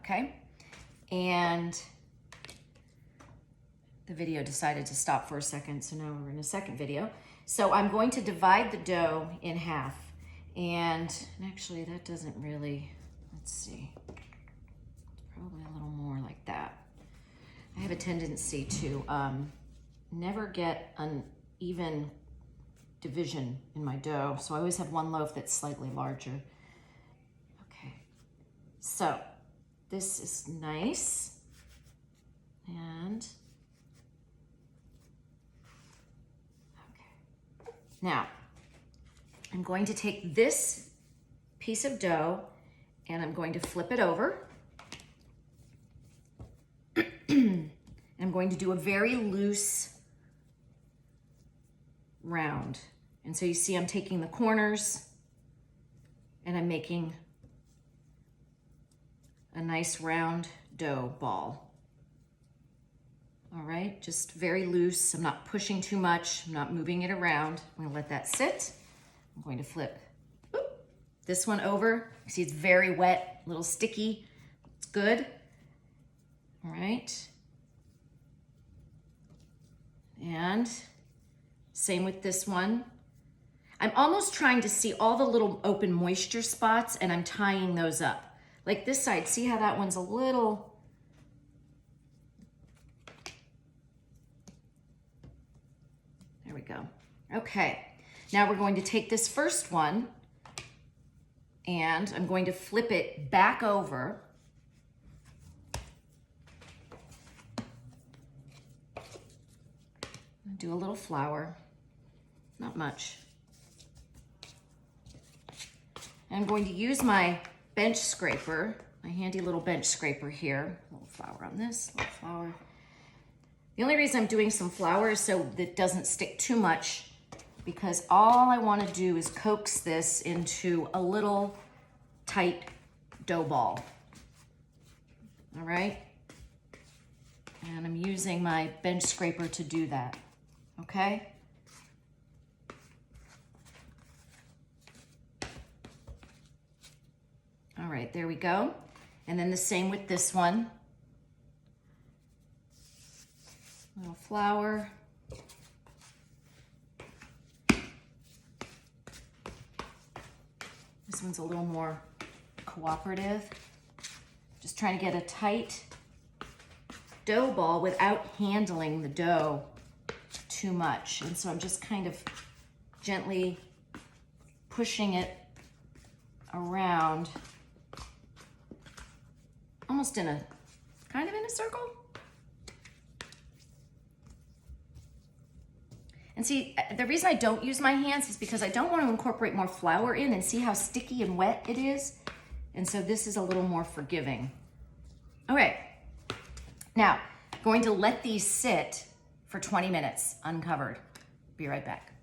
okay? And the video decided to stop for a second, so now we're in a second video. So I'm going to divide the dough in half. And actually that doesn't really, let's see, it's probably a little more like that. I have a tendency to never get an even division in my dough, so I always have one loaf that's slightly larger. Okay, so this is nice, and okay. Now, I'm going to take this piece of dough and I'm going to flip it over. I'm going to do a very loose round. And so you see I'm taking the corners and I'm making a nice round dough ball. All right, just very loose. I'm not pushing too much. I'm not moving it around. I'm gonna let that sit. I'm going to flip this one over. You see it's very wet, a little sticky. It's good. All right. And same with this one. I'm almost trying to see all the little open moisture spots and I'm tying those up. Like this side, see how that one's a little, there we go. Okay, now we're going to take this first one and I'm going to flip it back over. Do a little flour, not much. And I'm going to use my bench scraper, my handy little bench scraper here. A little flour on this, a little flour. The only reason I'm doing some flour is so that it doesn't stick too much, because all I want to do is coax this into a little tight dough ball. All right? And I'm using my bench scraper to do that. Okay? All right, there we go. And then the same with this one. A little flour. This one's a little more cooperative. Just trying to get a tight dough ball without handling the dough too much. And so I'm just kind of gently pushing it around, almost in a, kind of in a circle. And see, the reason I don't use my hands is because I don't want to incorporate more flour in and see how sticky and wet it is. And so this is a little more forgiving. All right, now going to let these sit for 20 minutes uncovered. Be right back.